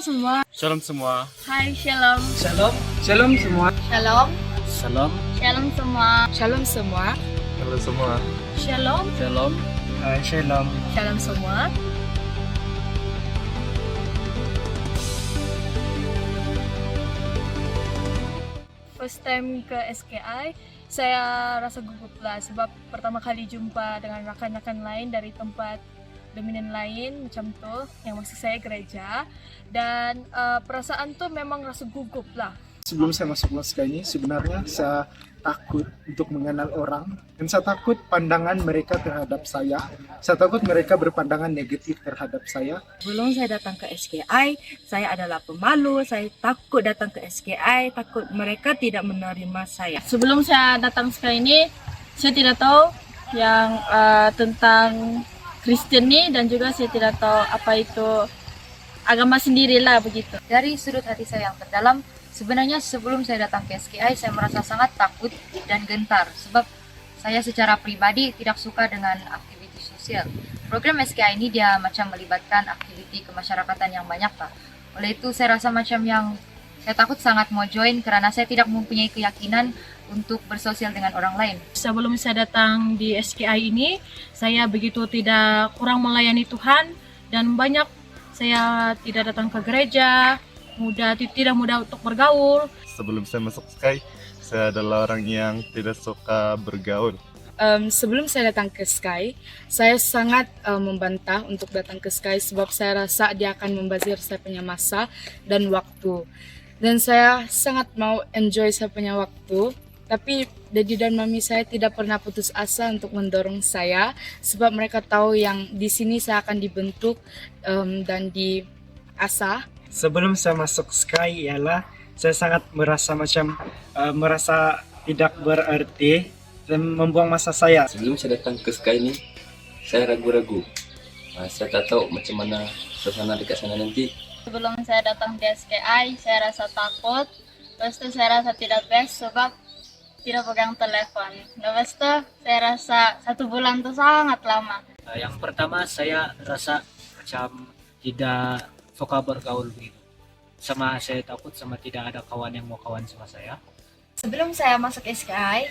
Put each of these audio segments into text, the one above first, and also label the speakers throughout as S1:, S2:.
S1: semua.
S2: Shalom semua.
S1: Hai, shalom.
S3: Shalom. Shalom semua.
S1: Shalom.
S2: Shalom.
S1: Shalom semua.
S4: Shalom semua.
S2: Halo semua.
S1: Shalom.
S2: Shalom.
S3: Shalom.
S1: Shalom semua. First time ke SKI, saya rasa gugup lah sebab pertama kali jumpa dengan rakan-rakan lain dari tempat dominan lain macam tuh yang maksud saya gereja, dan perasaan tuh memang rasa gugup lah.
S3: Sebelum saya masuk SK ini, sebenarnya saya takut untuk mengenal orang. Dan saya takut pandangan mereka terhadap saya. Saya takut mereka berpandangan negatif terhadap saya.
S4: Sebelum saya datang ke SKI, saya adalah pemalu. Saya takut datang ke SKI, takut mereka tidak menerima saya.
S1: Sebelum saya datang sekali ini, saya tidak tahu yang tentang Kristen nih, dan juga saya tidak tahu apa itu agama sendirilah begitu.
S5: Dari sudut hati saya yang terdalam, sebenarnya sebelum saya datang ke SKI, saya merasa sangat takut dan gentar sebab saya secara pribadi tidak suka dengan aktivitas sosial. Program SKI ini dia macam melibatkan aktiviti kemasyarakatan yang banyak lah. Oleh itu saya rasa macam yang saya takut sangat mau join karena saya tidak mempunyai keyakinan untuk bersosial dengan orang lain.
S1: Sebelum saya datang di SKI ini, saya begitu tidak kurang melayani Tuhan, dan banyak saya tidak datang ke gereja, tidak mudah untuk bergaul.
S2: Sebelum saya masuk Sky, saya adalah orang yang tidak suka bergaul.
S4: Sebelum saya datang ke Sky, saya sangat membantah untuk datang ke Sky sebab saya rasa dia akan membazir saya punya masa dan waktu. Dan saya sangat mau enjoy saya punya waktu. Tapi Daddy dan Mami saya tidak pernah putus asa untuk mendorong saya sebab mereka tahu yang di sini saya akan dibentuk dan diasah.
S3: Sebelum saya masuk SKY ialah saya sangat merasa tidak berarti dan membuang masa saya.
S6: Sebelum saya datang ke Sky ini, saya ragu-ragu. Saya tak tahu macam mana suasana dekat sana nanti.
S1: Sebelum saya datang di SKI, saya rasa takut. Lepas itu saya rasa tidak best sebab tidak pegang telepon. Lepas itu saya rasa 1 bulan itu sangat lama.
S7: Yang pertama saya rasa macam tidak suka bergaul begitu. Saya takut sama tidak ada kawan yang mau kawan sama saya.
S5: Sebelum saya masuk SKI,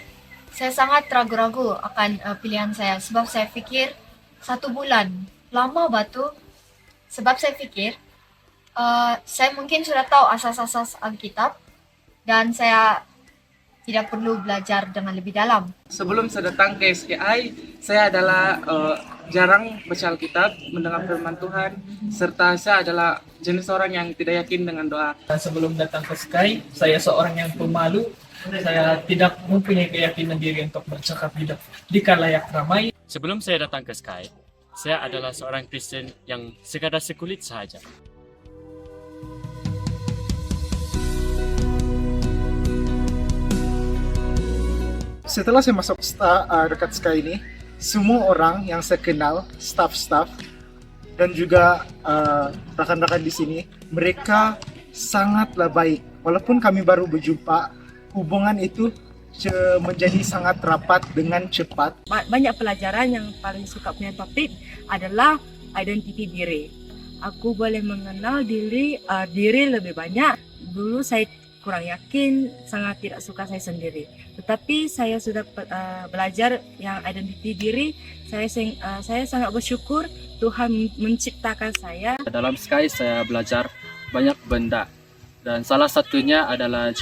S5: saya sangat ragu-ragu akan pilihan saya sebab saya pikir 1 bulan lama batu. Sebab saya pikir saya mungkin sudah tahu asas-asas Alkitab dan saya tidak perlu belajar dengan lebih dalam.
S3: Sebelum saya datang ke SKI, saya adalah jarang baca Alkitab, mendengar firman Tuhan, serta saya adalah jenis orang yang tidak yakin dengan doa.
S8: Sebelum datang ke Sky, saya seorang yang pemalu. Saya tidak mempunyai keyakinan diri untuk bercakap di khalayak ramai.
S2: Sebelum saya datang ke Sky, saya adalah seorang Kristen yang sekadar sekulit sahaja.
S3: Setelah saya masuk dekat SKY ini, semua orang yang saya kenal, staff-staff, dan juga rakan-rakan di sini, mereka sangatlah baik. Walaupun kami baru berjumpa, hubungan itu menjadi sangat rapat dengan cepat.
S4: Banyak pelajaran yang paling suka punya topik adalah identiti diri. Aku boleh mengenal diri lebih banyak. Dulu saya kurang yakin, sangat tidak suka saya sendiri. Tetapi saya sudah belajar yang identiti diri. Saya sangat bersyukur Tuhan menciptakan saya.
S9: Dalam Sky saya belajar banyak benda. Dan salah satunya adalah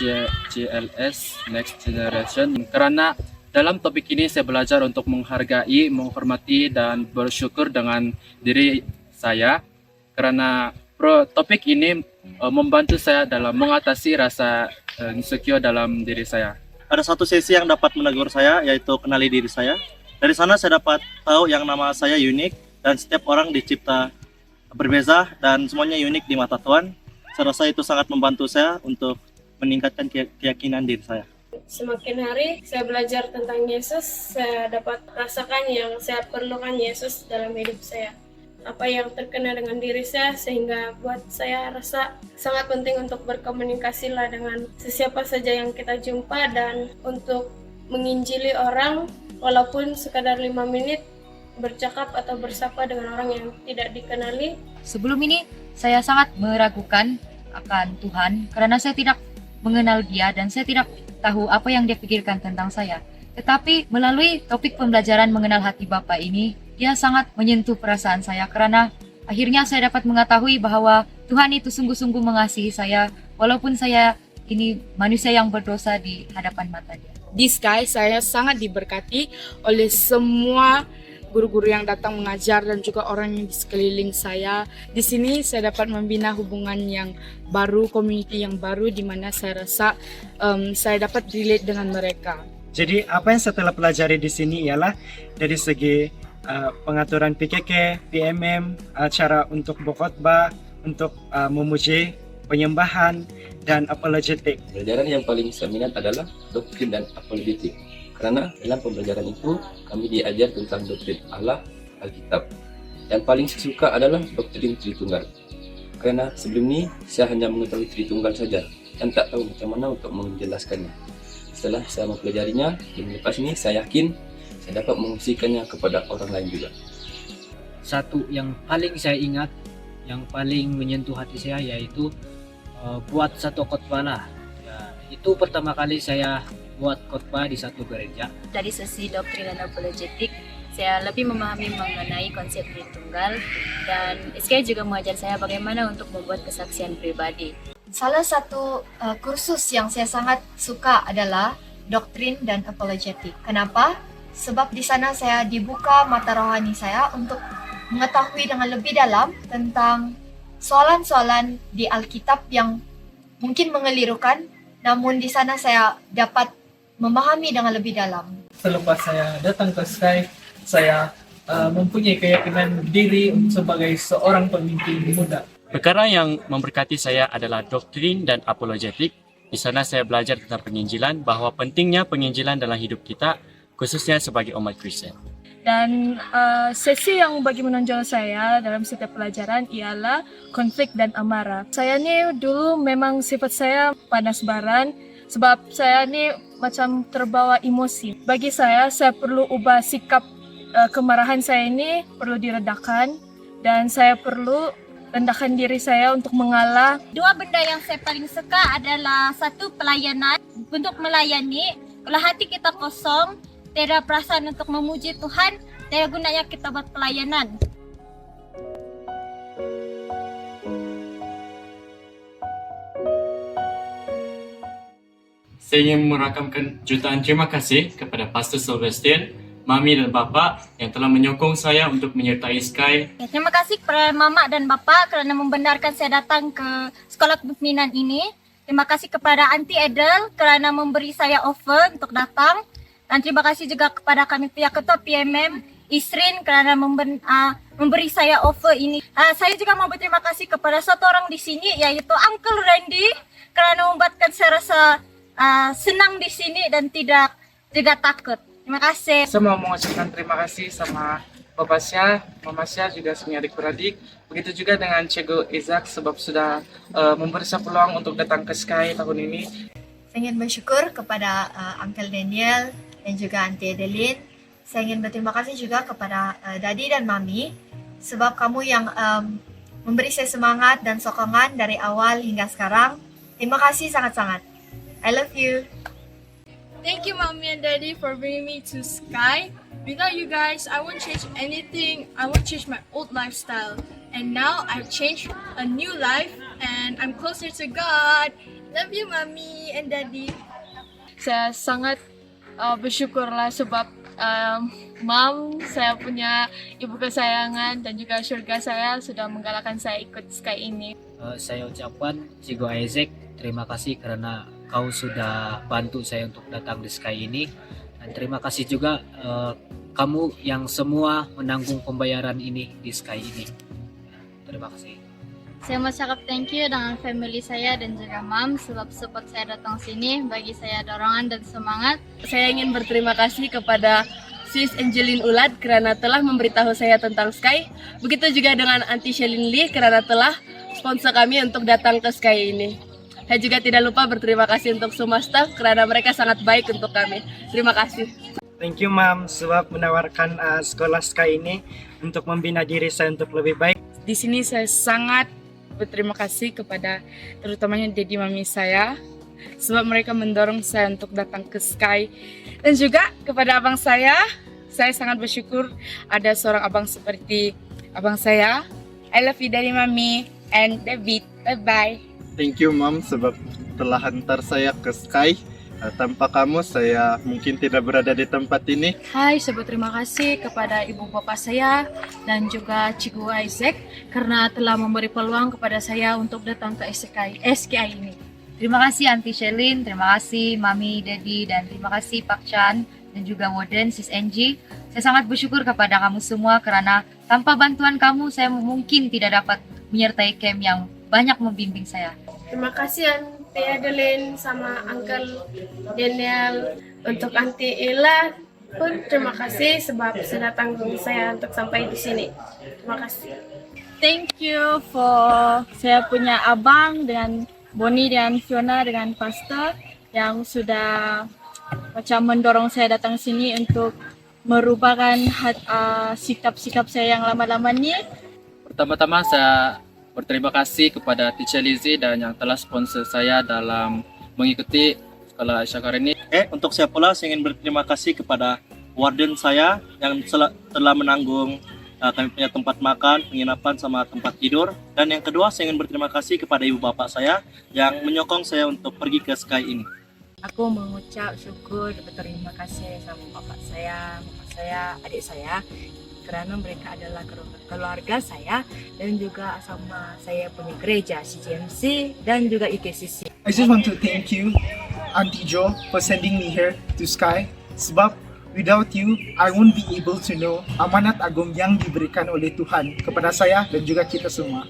S9: GLS, Next Generation. Karena dalam topik ini saya belajar untuk menghargai, menghormati, dan bersyukur dengan diri saya. Karena topik ini membantu saya dalam mengatasi rasa insecure dalam diri saya.
S10: Ada satu sesi yang dapat menegur saya, yaitu kenali diri saya. Dari sana saya dapat tahu yang nama saya unik, dan setiap orang dicipta berbeza, dan semuanya unik di mata Tuhan. Saya rasa itu sangat membantu saya untuk meningkatkan keyakinan diri saya.
S11: Semakin hari saya belajar tentang Yesus, saya dapat rasakan yang saya perlukan Yesus dalam hidup saya. Apa yang terkena dengan diri saya sehingga buat saya rasa sangat penting untuk berkomunikasi lah dengan sesiapa saja yang kita jumpa, dan untuk menginjili orang walaupun sekadar 5 menit bercakap atau bersapa dengan orang yang tidak dikenali.
S5: Sebelum ini saya sangat meragukan akan Tuhan karena saya tidak mengenal Dia dan saya tidak tahu apa yang Dia pikirkan tentang saya. Tetapi melalui topik pembelajaran mengenal hati Bapa ini, Dia sangat menyentuh perasaan saya karena akhirnya saya dapat mengetahui bahwa Tuhan itu sungguh-sungguh mengasihi saya walaupun saya ini manusia yang berdosa di hadapan mata Dia.
S4: Di Sky, saya sangat diberkati oleh semua guru-guru yang datang mengajar dan juga orang yang di sekeliling saya. Di sini saya dapat membina hubungan yang baru, community yang baru di mana saya rasa saya dapat relate dengan mereka.
S12: Jadi apa yang saya telah pelajari di sini ialah dari segi pengaturan PKK, PMM, cara untuk berkhotbah, untuk memuji, penyembahan, dan apologetik.
S6: Pelajaran yang paling saya minat adalah doktrin dan apologetik. Karena dalam pembelajaran itu kami diajar tentang doktrin Allah, Alkitab. Yang paling saya suka adalah doktrin Tritunggal. Karena sebelum ini saya hanya mengetahui Tritunggal saja dan tak tahu macam mana untuk menjelaskannya. Setelah saya mempelajarinya, dan lepas ini saya yakin saya dapat mengungsikannya kepada orang lain juga.
S7: Satu yang paling saya ingat, yang paling menyentuh hati saya yaitu buat satu khotbah lah. Ya, itu pertama kali saya buat khotbah di satu gereja.
S13: Dari sisi doktrin dan apologetik, saya lebih memahami mengenai konsep Tritunggal dan SKI juga mengajar saya bagaimana untuk membuat kesaksian pribadi.
S14: Salah satu kursus yang saya sangat suka adalah doktrin dan apologetik. Kenapa? Sebab di sana saya dibuka mata rohani saya untuk mengetahui dengan lebih dalam tentang soalan-soalan di Alkitab yang mungkin mengelirukan, namun di sana saya dapat memahami dengan lebih dalam.
S8: Selepas saya datang ke Sky, saya mempunyai keyakinan diri sebagai seorang pemimpin muda.
S2: Perkara yang memberkati saya adalah doktrin dan apologetik. Di sana saya belajar tentang penginjilan, bahwa pentingnya penginjilan dalam hidup kita, khususnya sebagai umat Kristen.
S1: Dan sesi yang bagi menonjol saya dalam setiap pelajaran ialah konflik dan amarah. Saya ni dulu memang sifat saya panas baran sebab saya ni macam terbawa emosi. Bagi saya perlu ubah sikap kemarahan saya ini perlu diredakan dan saya perlu rendahkan diri saya untuk mengalah.
S15: Dua benda yang saya paling suka adalah satu pelayanan. Untuk melayani, kalau hati kita kosong, tiada perasaan untuk memuji Tuhan, tiada gunanya kita buat pelayanan.
S2: Saya ingin merakamkan jutaan terima kasih kepada Pastor Sylvester, Mami dan Bapa yang telah menyokong saya untuk menyertai Sky.
S15: Terima kasih kepada Mama dan Bapa kerana membenarkan saya datang ke sekolah kepemimpinan ini. Terima kasih kepada Aunty Edel kerana memberi saya offer untuk datang. Dan terima kasih juga kepada kami pihak ketua PMM, Isrin kerana memberi saya offer ini. Saya juga mau berterima kasih kepada satu orang di sini yaitu Uncle Randy kerana membuatkan saya rasa senang di sini dan tidak takut. Terima kasih.
S12: Saya mau mengucapkan terima kasih sama Bapak Syah, Mama Syah, juga semua adik-beradik. Begitu juga dengan Cikgu Izak sebab sudah memberi saya peluang untuk datang ke Sky tahun ini.
S14: Saya ingin bersyukur kepada Uncle Daniel dan juga Aunty Adeline. Saya ingin berterima kasih juga kepada Daddy dan Mami sebab kamu yang memberi saya semangat dan sokongan dari awal hingga sekarang. Terima kasih sangat-sangat. I love you.
S11: Thank you, Mommy and Daddy, for bringing me to Sky. Without you guys, I won't change anything. I won't change my old lifestyle. And now I've changed a new life and I'm closer to God. Love you, Mommy and Daddy.
S1: Saya sangat bersyukurlah sebab Mom, saya punya ibu kesayangan dan juga syurga saya sudah menggalakkan saya ikut Sky ini.
S7: Saya ucapkan Cikgu Isaac, terima kasih karena kau sudah bantu saya untuk datang di Sky ini. Dan terima kasih juga kamu yang semua menanggung pembayaran ini di Sky ini. Terima kasih.
S15: Saya mau cakap thank you dengan family saya dan juga Mam sebab support saya datang sini, bagi saya dorongan dan semangat.
S1: Saya ingin berterima kasih kepada Sis Angeline Ulad kerana telah memberitahu saya tentang Sky. Begitu juga dengan Aunty Shelin Lee kerana telah sponsor kami untuk datang ke Sky ini. Saya juga tidak lupa berterima kasih untuk semua staff kerana mereka sangat baik untuk kami. Terima kasih.
S12: Thank you, Mam, sebab menawarkan sekolah Sky ini untuk membina diri saya untuk lebih baik.
S4: Di sini saya sangat berterima kasih kepada terutamanya Dedi Mami saya, sebab mereka mendorong saya untuk datang ke Sky. Dan juga kepada abang saya sangat bersyukur ada seorang abang seperti abang saya. I love you Dedi Mami and David. Bye-bye.
S10: Thank you Mom sebab telah hantar saya ke Sky. Tanpa kamu saya mungkin tidak berada di tempat ini.
S1: Hai, saya berterima kasih kepada ibu bapak saya dan juga Cikgu Isaac karena telah memberi peluang kepada saya untuk datang ke SKI ini.
S5: Terima kasih Aunty Shelin, terima kasih Mami, Dedi, dan terima kasih Pak Chan dan juga Warden Sis Angie. Saya sangat bersyukur kepada kamu semua karena tanpa bantuan kamu saya mungkin tidak dapat menyertai camp yang banyak membimbing saya.
S11: Terima kasih Aunty Adeline sama Uncle Daniel. Untuk Aunty Ella pun terima kasih sebab sudah tanggung saya untuk sampai di sini. Terima kasih.
S1: Thank you for saya punya abang dengan Bonnie dan Fiona dengan pastor yang sudah macam mendorong saya datang sini untuk merubahkan sikap-sikap saya yang lama-lama ni.
S9: Pertama-tama saya berterima kasih kepada Teacher Lizzie dan yang telah sponsor saya dalam mengikuti sekolah Syakar ini.
S10: Untuk saya pula saya ingin berterima kasih kepada warden saya yang telah menanggung kami punya tempat makan, penginapan sama tempat tidur. Dan yang kedua saya ingin berterima kasih kepada ibu bapak saya yang menyokong saya untuk pergi ke Sky ini.
S1: Aku mengucap syukur dan berterima kasih sama bapak saya, mama saya, adik saya kerana mereka adalah keluarga saya dan juga sama saya punya gereja CGMC dan juga IKCC.
S3: I just want to thank you, Auntie Jo, for sending me here to Sky. Sebab without you, I won't be able to know amanat agung yang diberikan oleh Tuhan kepada saya dan juga kita semua.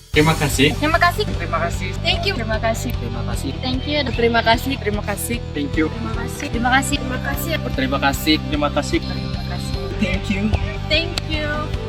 S2: Terima kasih.
S15: Terima kasih.
S3: Terima kasih.
S15: Thank you.
S1: Terima kasih.
S7: Terima kasih.
S15: Thank you.
S4: Terima kasih. Terima kasih.
S3: Thank you.
S1: Terima kasih.
S5: Terima kasih.
S11: Terima kasih.
S9: Berterima kasih.
S10: Terima kasih.
S1: Terima kasih.
S3: Thank you.
S1: Thank you.